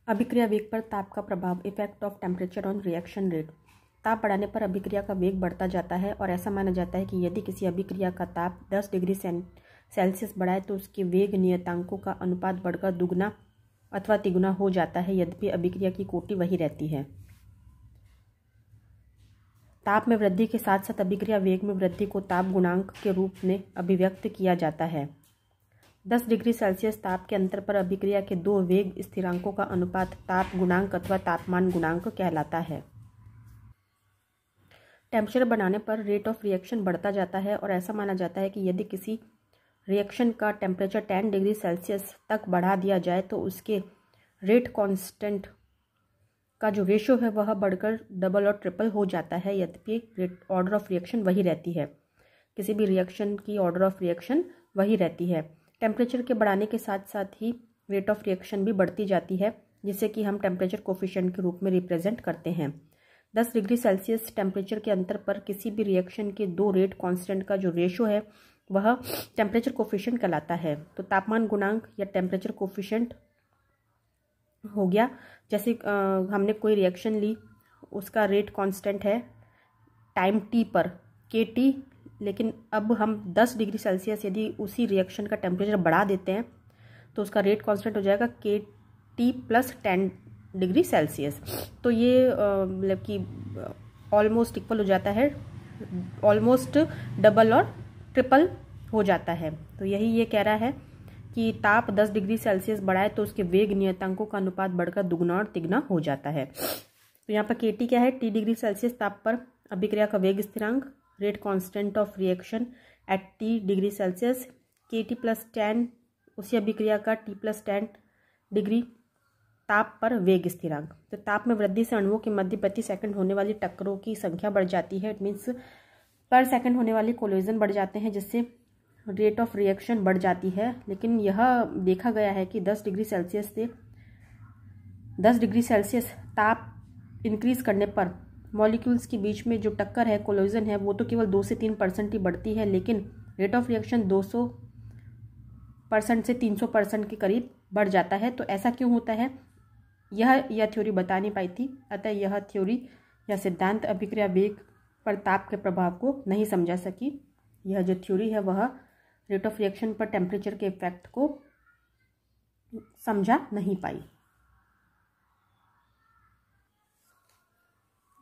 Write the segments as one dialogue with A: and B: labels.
A: अभिक्रिया वेग पर ताप का प्रभाव, effect of temperature on reaction rate. ताप बढ़ाने पर अभिक्रिया का वेग बढ़ता जाता है और ऐसा माना जाता है कि यदि किसी अभिक्रिया का ताप 10 डिग्री सेल्सियस बढ़ाए तो उसके वेग नियतांकों का अनुपात बढ़कर दुगना अथवा तिगुना हो जाता है, यद्यपि अभिक्रिया की कोटि वही रहती है। ताप में वृद्धि के साथ साथ अभिक्रिया वेग में वृद्धि को ताप गुणांक के रूप में अभिव्यक्त किया जाता है। 10 डिग्री सेल्सियस ताप के अंतर पर अभिक्रिया के दो वेग स्थिरांकों का अनुपात ताप गुणांक अथवा तापमान गुणांक कहलाता है। टेम्परेचर बढ़ाने पर रेट ऑफ रिएक्शन बढ़ता जाता है और ऐसा माना जाता है कि यदि किसी रिएक्शन का टेम्परेचर 10 डिग्री सेल्सियस तक बढ़ा दिया जाए तो उसके रेट कांस्टेंट का जो रेशो है वह बढ़कर डबल और ट्रिपल हो जाता है, यद्यपि ऑर्डर ऑफ रिएक्शन वही रहती है। किसी भी रिएक्शन की ऑर्डर ऑफ रिएक्शन वही रहती है। टेम्परेचर के बढ़ाने के साथ साथ ही रेट ऑफ रिएक्शन भी बढ़ती जाती है, जिसे कि हम टेम्परेचर कोफिशिएंट के रूप में रिप्रेजेंट करते हैं। 10 डिग्री सेल्सियस टेम्परेचर के अंतर पर किसी भी रिएक्शन के दो रेट कांस्टेंट का जो रेशो है वह टेम्परेचर कोफिशिएंट कहलाता है। तो तापमान गुणांक या टेम्परेचर कोफिशिएंट हो गया, जैसे हमने कोई रिएक्शन ली, उसका रेट कांस्टेंट है टाइम टी पर KT, लेकिन अब हम 10 डिग्री सेल्सियस यदि उसी रिएक्शन का टेम्परेचर बढ़ा देते हैं तो उसका रेट कांस्टेंट हो जाएगा KT प्लस 10 डिग्री सेल्सियस। तो ये मतलब कि ऑलमोस्ट इक्वल हो जाता है, ऑलमोस्ट डबल और ट्रिपल हो जाता है। तो यही ये कह रहा है कि ताप 10 डिग्री सेल्सियस बढ़ाए तो उसके वेग नियतांकों का अनुपात बढ़कर दुगना और तिगुना हो जाता है। तो यहाँ पर KT क्या है? T डिग्री सेल्सियस ताप पर अभिक्रिया का वेग स्थिरांक, rate constant of reaction at T degree Celsius, KT plus 10 उसी अभिक्रिया का T प्लस 10 डिग्री ताप पर वेग स्थिरांक। तो ताप में वृद्धि से अणुओं के मध्य प्रति सेकंड होने वाली टक्करों की संख्या बढ़ जाती है। इट मीन्स पर सेकंड होने वाली कोलिजन बढ़ जाते हैं, जिससे रेट ऑफ रिएक्शन बढ़ जाती है। लेकिन यह देखा गया है कि 10 डिग्री सेल्सियस से 10 डिग्री सेल्सियस ताप इंक्रीज करने पर मॉलिक्यूल्स के बीच में जो टक्कर है, कोलिजन है, वो तो केवल 2 से 3% ही बढ़ती है, लेकिन रेट ऑफ रिएक्शन 200% से 300% के करीब बढ़ जाता है। तो ऐसा क्यों होता है, यह थ्योरी बता नहीं पाई थी। अतः यह थ्योरी या सिद्धांत अभिक्रिया वेग पर ताप के प्रभाव को नहीं समझा सकी। यह जो थ्योरी है वह रेट ऑफ रिएक्शन पर टेम्परेचर के इफेक्ट को समझा नहीं पाई।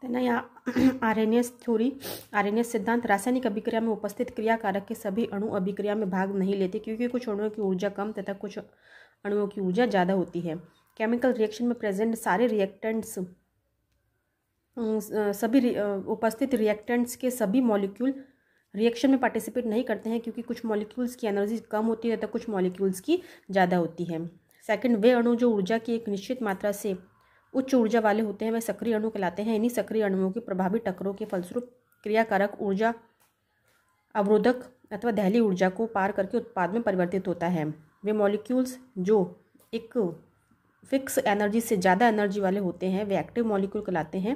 A: आर्हेनियस थ्योरी, आर्हेनियस सिद्धांत, रासायनिक अभिक्रिया में उपस्थित क्रियाकारक के सभी अणु अभिक्रिया में भाग नहीं लेते, क्योंकि कुछ अणुओं की ऊर्जा कम तथा कुछ अणुओं की ऊर्जा ज़्यादा होती है। केमिकल रिएक्शन में प्रेजेंट सारे रिएक्टेंट्स, सभी उपस्थित रिएक्टेंट्स के सभी मॉलिक्यूल रिएक्शन में पार्टिसिपेट नहीं करते हैं, क्योंकि कुछ मॉलिक्यूल्स की एनर्जी कम होती है तथा कुछ मॉलिक्यूल्स की ज़्यादा होती है। सेकंड, वे अणु जो ऊर्जा की एक निश्चित मात्रा से उच्च ऊर्जा वाले होते हैं वे सक्रिय अणु कहलाते हैं। इन्हीं सक्रिय अणुओं की प्रभावी टक्करों के फलस्वरूप क्रियाकारक ऊर्जा अवरोधक अथवा दहली ऊर्जा को पार करके उत्पाद में परिवर्तित होता है। वे मॉलिक्यूल्स जो एक फिक्स एनर्जी से ज़्यादा एनर्जी वाले होते हैं वे एक्टिव मॉलिक्यूल कहलाते हैं,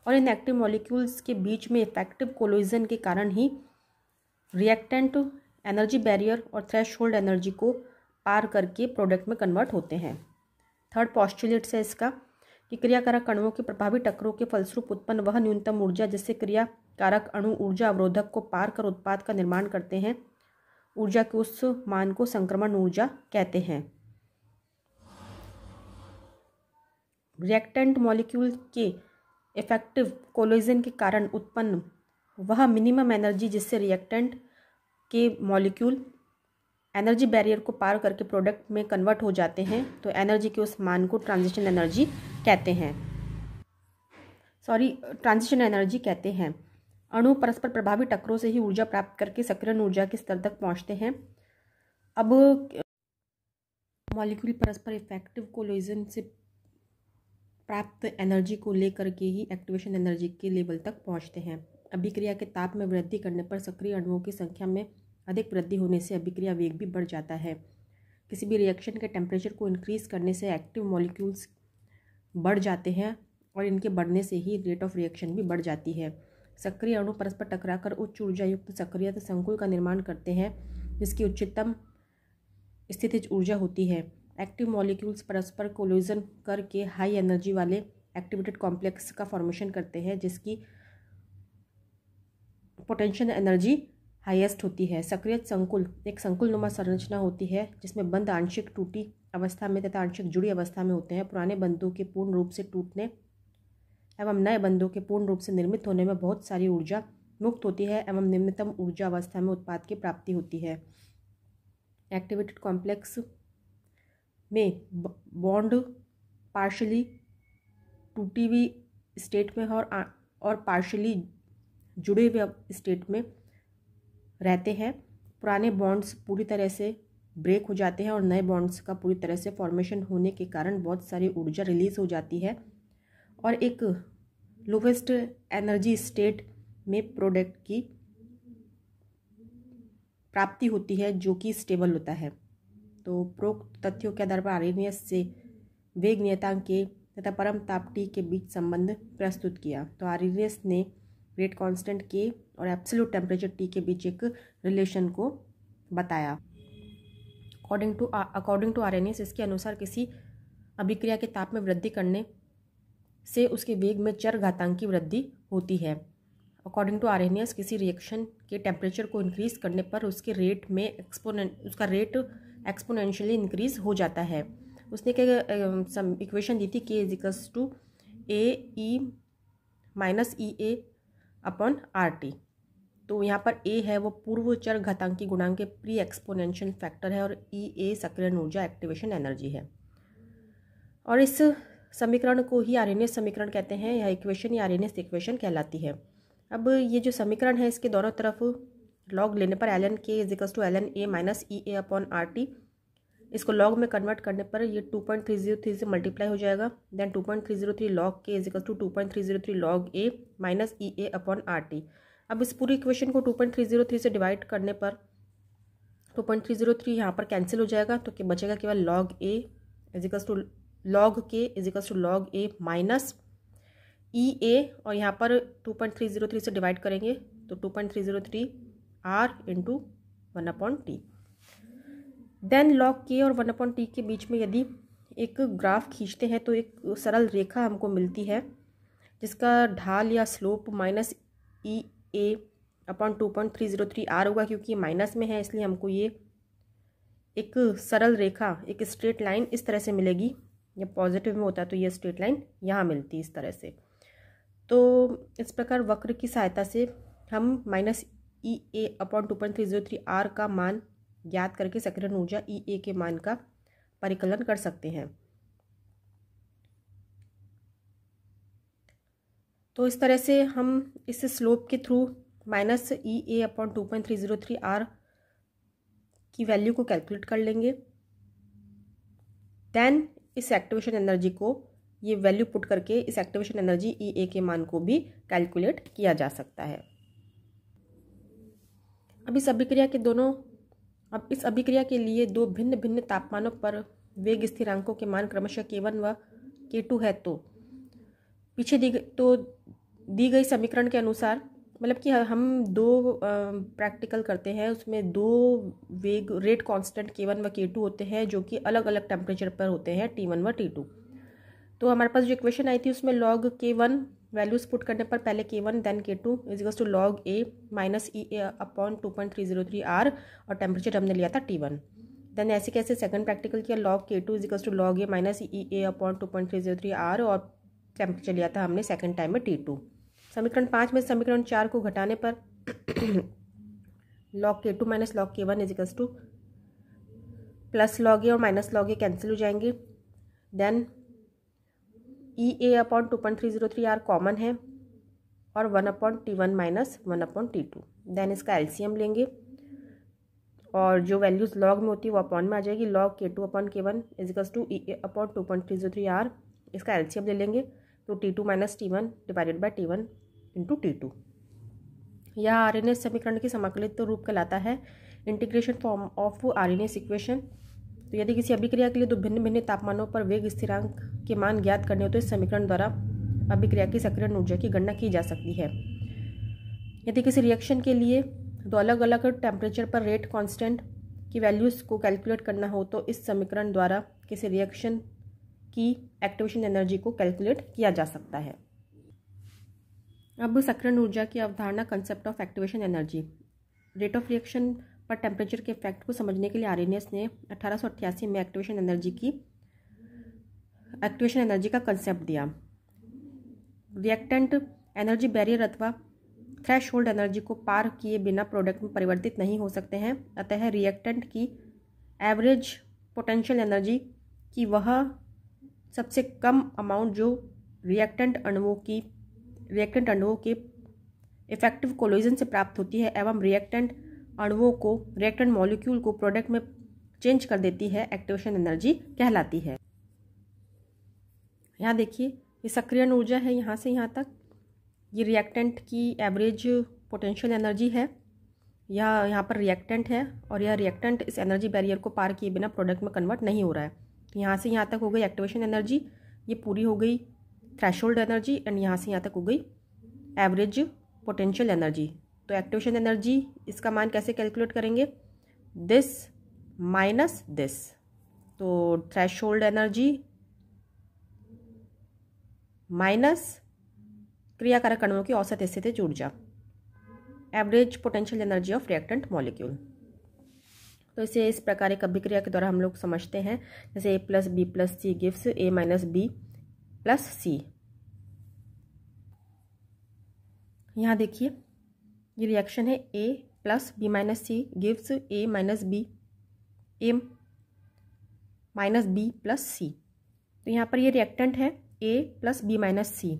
A: और इन एक्टिव मॉलिक्यूल्स के बीच में इफेक्टिव कोलिजन के कारण ही रिएक्टेंट एनर्जी बैरियर और थ्रेशहोल्ड एनर्जी को पार करके प्रोडक्ट में कन्वर्ट होते हैं। थर्ड पॉस्टुलेट है इसका कि क्रियाकारक अणुओं की प्रभावी टक्करों के फलस्वरूप उत्पन्न वह न्यूनतम ऊर्जा जिससे क्रियाकारक अणु ऊर्जा अवरोधक को पार कर उत्पाद का निर्माण करते हैं, ऊर्जा के उस मान को संक्रमण ऊर्जा कहते हैं। रिएक्टेंट मॉलिक्यूल के इफेक्टिव कोलिजन के कारण उत्पन्न वह मिनिमम एनर्जी जिससे रिएक्टेंट के मॉलिक्यूल एनर्जी बैरियर को पार करके प्रोडक्ट में कन्वर्ट हो जाते हैं, तो एनर्जी के उस मान को ट्रांजिशन एनर्जी कहते हैं। अणु परस्पर प्रभावी टक्करों से ही ऊर्जा प्राप्त करके सक्रियण ऊर्जा के स्तर तक पहुंचते हैं। अब मॉलिक्यूल परस्पर इफेक्टिव कोलिजन से प्राप्त एनर्जी को लेकर के ही एक्टिवेशन एनर्जी के लेवल तक पहुंचते हैं। अभिक्रिया के ताप में वृद्धि करने पर सक्रिय अणुओं की संख्या में अधिक वृद्धि होने से अभिक्रिया वेग भी बढ़ जाता है। किसी भी रिएक्शन के टेम्परेचर को इंक्रीज करने से एक्टिव मॉलिक्यूल्स बढ़ जाते हैं और इनके बढ़ने से ही रेट ऑफ रिएक्शन भी बढ़ जाती है। सक्रिय अणु परस्पर टकराकर उच्च ऊर्जा युक्त सक्रियता संकुल का निर्माण करते हैं, जिसकी उच्चतम स्थितिज ऊर्जा होती है। एक्टिव मॉलिक्यूल्स परस्पर कोलिजन करके हाई एनर्जी वाले एक्टिवेटेड कॉम्प्लेक्स का फॉर्मेशन करते हैं जिसकी पोटेंशियल एनर्जी हाईएस्ट होती है। सक्रिय संकुल एक संकुल नुमा संरचना होती है जिसमें बंध आंशिक टूटी अवस्था में तथा आंशिक जुड़ी अवस्था में होते हैं। पुराने बंधों के पूर्ण रूप से टूटने एवं नए बंधों के पूर्ण रूप से निर्मित होने में बहुत सारी ऊर्जा मुक्त होती है एवं निम्नतम ऊर्जा अवस्था में उत्पाद की प्राप्ति होती है। एक्टिवेटेड कॉम्प्लेक्स में बॉन्ड पार्शली टूटी हुई स्टेट में और पार्शली जुड़े हुए स्टेट में रहते हैं। पुराने बॉन्ड्स पूरी तरह से ब्रेक हो जाते हैं और नए बॉन्ड्स का पूरी तरह से फॉर्मेशन होने के कारण बहुत सारी ऊर्जा रिलीज हो जाती है और एक लोवेस्ट एनर्जी स्टेट में प्रोडक्ट की प्राप्ति होती है जो कि स्टेबल होता है। तो उपरोक्त तथ्यों के आधार पर आर्हेनियस से वेग नियतांक के तथा परम ताप टी के बीच संबंध प्रस्तुत किया। तो आर्हेनियस ने रेट कांस्टेंट के और एब्सोल्यूट टेम्परेचर टी के बीच एक रिलेशन को बताया। अकॉर्डिंग टू आर्हेनियस इसके अनुसार किसी अभिक्रिया के ताप में वृद्धि करने से उसके वेग में चरघातांक की वृद्धि होती है। अकॉर्डिंग टू आर्हेनियस किसी रिएक्शन के टेम्परेचर को इंक्रीज करने पर उसके रेट में उसका रेट एक्सपोनेंशियली इंक्रीज हो जाता है। उसने एक इक्वेशन दी थी K is equals to A E minus E A upon R T. तो यहाँ पर ए है वो पूर्व चर घातांकी गुणांक के प्री एक्सपोनेंशियल फैक्टर है और ई ए सक्रियण ऊर्जा एक्टिवेशन एनर्जी है। और इस समीकरण को ही आर्हेनियस समीकरण कहते हैं। यह इक्वेशन या आर्हेनियस इक्वेशन कहलाती है। अब ये जो समीकरण है इसके दोनों तरफ लॉग लेने पर L N K is equals to L N A minus E A upon R T, इसको लॉग में कन्वर्ट करने पर ये 2.303 से मल्टीप्लाई हो जाएगा। Then 2.303 log K is equals to 2.303 log A minus E A upon R T. अब इस पूरी इक्वेशन को 2.303 से डिवाइड करने पर 2.303 यहाँ पर कैंसिल हो जाएगा तो क्या बचेगा केवल log A is equals to log K is equals to log A minus E A, और यहाँ पर 2.303 से डिवाइड करेंगे तो 2.303 are into 1/t। Then log के और 1/t के बीच में यदि एक ग्राफ खींचते हैं तो एक सरल रेखा हमको मिलती है जिसका ढाल या slope minus E A upon 2.303 R होगा। क्योंकि ये माइनस में है इसलिए हमको ये एक सरल रेखा एक स्ट्रेट लाइन इस तरह से मिलेगी। जब पॉजिटिव में होता है तो ये स्ट्रेट लाइन यहाँ मिलती है इस तरह से। तो इस प्रकार वक्र की सहायता से हम minus E A upon 2.303 R का मान ज्ञात करके सक्रियण ऊर्जा ई ए के मान का परिकलन कर सकते हैं। तो इस तरह से हम इस स्लोप के through minus E A upon 2.303 R की वैल्यू को कैलकुलेट कर लेंगे। देन इस एक्टिवेशन एनर्जी को ये वैल्यू पुट करके इस एक्टिवेशन एनर्जी ई ए के मान को भी कैलकुलेट किया जा सकता है। अब इस अभिक्रिया के लिए दो भिन्न भिन्न तापमानों पर वेग स्थिरांकों के मान क्रमशः k1 व k2 है। तो पीछे दी गई समीकरण के अनुसार मतलब कि हम दो प्रैक्टिकल करते हैं उसमें दो वेग रेट कांस्टेंट k1 व k2 होते हैं जो कि अलग अलग टेम्परेचर पर होते हैं T1 व T2। तो हमारे पास जो इक्वेशन आई थी उसमें लॉग k1 वैल्यूज पुट करने पर पहले k1 then k2 is equals to log a minus E A upon 2.303 R और टेम्परेचर हमने लिया था T1। देन ऐसे कैसे सेकंड प्रैक्टिकल किया log k2 is equals to log a minus E A upon 2.303 R और टेम्परेचर लिया था हमने सेकंड टाइम में T2। समीकरण 5 में समीकरण 4 को घटाने पर log k2 minus log k1 is equals to plus log A और माइनस लॉग ए कैंसिल हो जाएंगे। Then E A upon 2.303 R common है और 1/T1 माइनस 1/T2। देन इसका एलसीएम लेंगे और जो वैल्यूज लॉग में होती है वो अपॉन में आ जाएगी। Log k2 upon k1 is equals to E A upon 2.303 R, इसका एलसीएम ले लेंगे तो T2 minus T1 divided by T1 into T2। यह आर्हेनियस समीकरण की समाकलित रूप कहलाता है। Integration form of Arrhenius equation. तो यदि किसी अभिक्रिया के लिए दो भिन्न भिन्न तापमानों पर वेग स्थिरांक के मान ज्ञात करने हो तो इस समीकरण द्वारा अभिक्रिया की सक्रियण ऊर्जा की गणना की जा सकती है। यदि किसी रिएक्शन के लिए दो अलग अलग टेम्परेचर पर रेट कांस्टेंट की वैल्यूज़ को कैलकुलेट करना हो तो इस समीकरण द्वारा किसी रिएक्शन की एक्टिवेशन एनर्जी को कैलकुलेट किया जा सकता है। अब सक्रियण ऊर्जा की अवधारणा, concept of activation energy. Rate of reaction पर टेम्परेचर के इफेक्ट को समझने के लिए आरेनियस ने 1888 में एक्टिवेशन एनर्जी का कंसेप्ट दिया। रिएक्टेंट एनर्जी बैरियर अथवा थ्रेशहोल्ड एनर्जी को पार किए बिना प्रोडक्ट में परिवर्तित नहीं हो सकते हैं, अतः रिएक्टेंट की एवरेज पोटेंशियल एनर्जी की वह सबसे कम अमाउंट जो रिएक्टेंट अणुओं के इफेक्टिव कोलिजन से प्राप्त होती है एवं रिएक्टेंट मॉलिक्यूल को प्रोडक्ट में चेंज कर देती है, एक्टिवेशन एनर्जी कहलाती है। यहाँ देखिए, ये सक्रियण ऊर्जा है यहाँ से यहाँ तक, ये रिएक्टेंट की एवरेज पोटेंशियल एनर्जी है, यह यहाँ पर रिएक्टेंट है और यह रिएक्टेंट इस एनर्जी बैरियर को पार किए बिना प्रोडक्ट में कन्वर्ट नहीं हो रहा है। तो यहाँ से यहाँ तक हो गई एक्टिवेशन एनर्जी, ये पूरी हो गई थ्रेशहोल्ड एनर्जी, एंड यहाँ से यहाँ तक हो गई एवरेज पोटेंशियल एनर्जी। तो एक्टिवेशन एनर्जी, इसका मान कैसे कैलकुलेट करेंगे, दिस माइनस दिस, तो थ्रेशहोल्ड एनर्जी माइनस क्रियाकारक अणुओं की औसत स्थितिज ऊर्जा, average potential energy of reactant molecule. तो इसे इस प्रकार एक अभिक्रिया के द्वारा हम लोग समझते हैं, जैसे A+B+C गिव्स A-B+C। यहाँ देखिए, ये रिएक्शन है A+B-C गिव्स A-B+C। तो यहाँ पर ये रिएक्टेंट है A+B-C,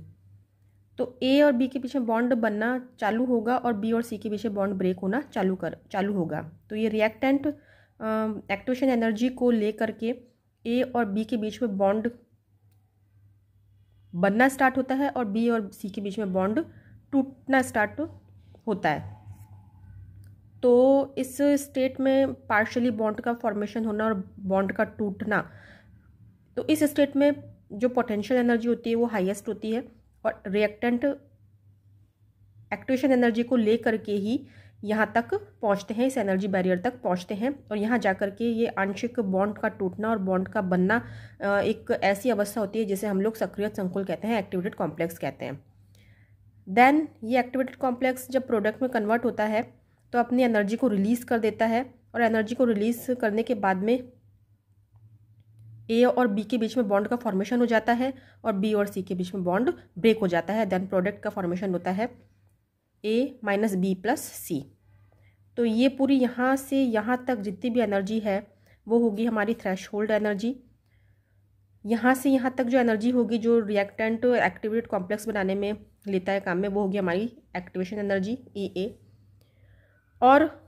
A: तो A और B के पीछे बॉन्ड बनना चालू होगा और B और C के पीछे बॉन्ड ब्रेक होना चालू होगा। तो ये रिएक्टेंट एक्टिवेशन एनर्जी को लेकर के A और B के बीच में बॉन्ड बनना स्टार्ट होता है और B और C के बीच में बॉन्ड टूटना स्टार्ट होता है। तो इस स्टेट में पार्शियली बॉन्ड का फॉर्मेशन होना और बॉन्ड का टूटना, तो इस स्टेट में जो पोटेंशियल एनर्जी होती है वो हाईएस्ट होती है और रिएक्टेंट एक्टिवेशन एनर्जी को लेकर के ही यहाँ तक पहुँचते हैं, इस एनर्जी बैरियर तक पहुँचते हैं और यहाँ जाकर के ये आंशिक बॉन्ड का टूटना और बॉन्ड का बनना एक ऐसी अवस्था होती है जिसे हम लोग सक्रिय संकुल कहते हैं, एक्टिवेटेड कॉम्प्लेक्स कहते हैं। देन ये एक्टिवेटेड कॉम्प्लेक्स जब प्रोडक्ट में कन्वर्ट होता है तो अपनी एनर्जी को रिलीज़ कर देता है और एनर्जी को रिलीज़ करने के बाद में A और B के बीच में बॉन्ड का फॉर्मेशन हो जाता है और B और C के बीच में बॉन्ड ब्रेक हो जाता है। देन प्रोडक्ट का फॉर्मेशन होता है A-B+C। तो ये पूरी यहाँ से यहाँ तक जितनी भी एनर्जी है वो होगी हमारी थ्रेशहोल्ड एनर्जी। यहाँ से यहाँ तक जो एनर्जी होगी जो रिएक्टेंट एक्टिवेटेड कॉम्प्लेक्स बनाने में लेता है काम में, वो होगी हमारी एक्टिवेशन एनर्जी EA। और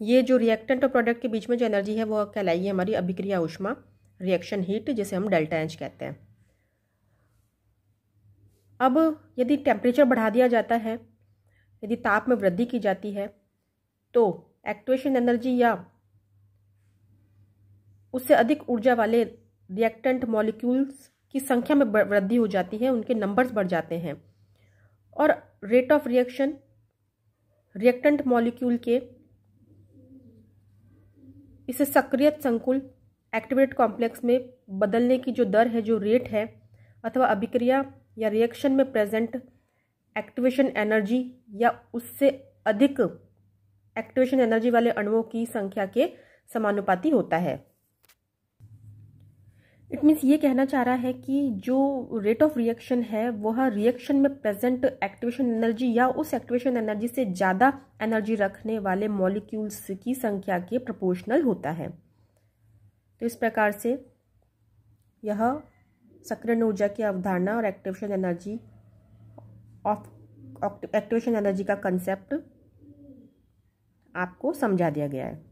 A: ये जो रिएक्टेंट और प्रोडक्ट के बीच में जो एनर्जी है वो कहलाएगी हमारी अभिक्रिया ऊष्मा, रिएक्शन हीट, जिसे हम ΔH कहते हैं। अब यदि टेम्परेचर बढ़ा दिया जाता है, यदि ताप में वृद्धि की जाती है, तो एक्टिवेशन एनर्जी या उससे अधिक ऊर्जा वाले रिएक्टेंट मॉलिक्यूल्स की संख्या में वृद्धि हो जाती है, उनके नंबर्स बढ़ जाते हैं और rate of reaction reactant molecule के इसे सक्रिय संकुल एक्टिवेटेड कॉम्प्लेक्स में बदलने की जो दर है, जो रेट है, अथवा अभिक्रिया या रिएक्शन में प्रेजेंट एक्टिवेशन एनर्जी या उससे अधिक एक्टिवेशन एनर्जी वाले अणुओं की संख्या के समानुपाती होता है। इट मीन्स ये कहना चाह रहा है कि जो रेट ऑफ रिएक्शन है वह रिएक्शन में प्रेजेंट एक्टिवेशन एनर्जी या उस एक्टिवेशन एनर्जी से ज़्यादा एनर्जी रखने वाले मॉलिक्यूल्स की संख्या के प्रोपोर्शनल होता है। तो इस प्रकार से यह सक्रियण ऊर्जा की अवधारणा और एक्टिवेशन एनर्जी का कंसेप्ट आपको समझा दिया गया है।